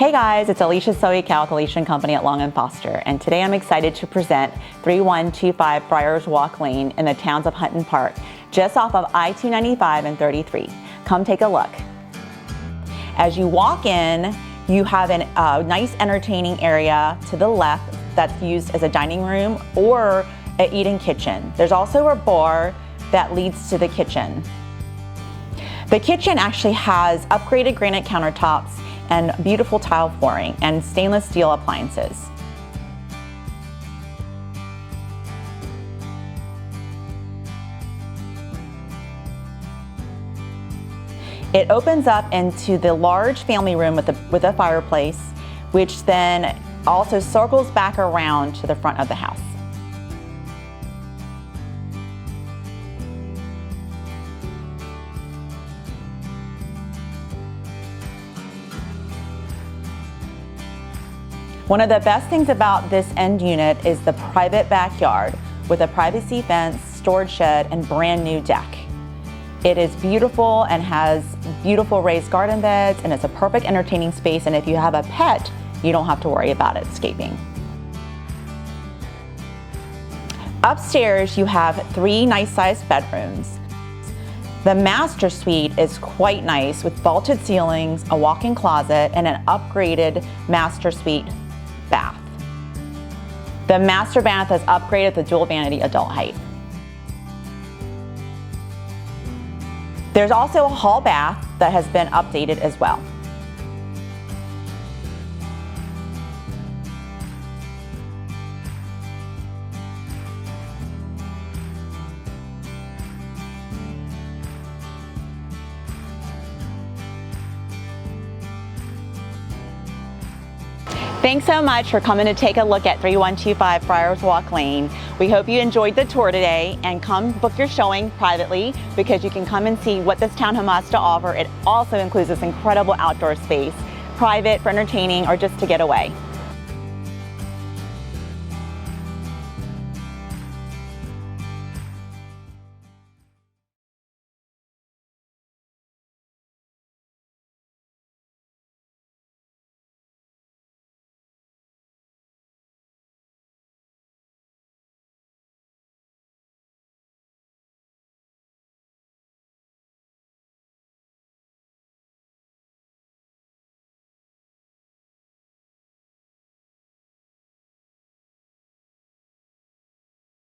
Hey guys, it's Alicia Soe-Cal with Alicia & Company at Long & Foster, and today I'm excited to present 3125 Friars Walk Lane in the Townes of Hunton Park, just off of I-295 and 33. Come take a look. As you walk in, you have a nice entertaining area to the left that's used as a dining room or an eat-in kitchen. There's also a bar that leads to the kitchen. The kitchen actually has upgraded granite countertops and beautiful tile flooring and stainless steel appliances. It opens up into the large family room with a fireplace, which then also circles back around to the front of the house. One of the best things about this end unit is the private backyard with a privacy fence, storage shed, and brand new deck. It is beautiful and has beautiful raised garden beds, and it's a perfect entertaining space, and if you have a pet, you don't have to worry about it escaping. Upstairs, you have 3 nice-sized bedrooms. The master suite is quite nice with vaulted ceilings, a walk-in closet, and an upgraded master suite bath. The master bath is upgraded to dual vanity adult height. There's also a hall bath that has been updated as well. Thanks so much for coming to take a look at 3125 Friars Walk Lane. We hope you enjoyed the tour today, and come book your showing privately because you can come and see what this townhome has to offer. It also includes this incredible outdoor space, private for entertaining or just to get away.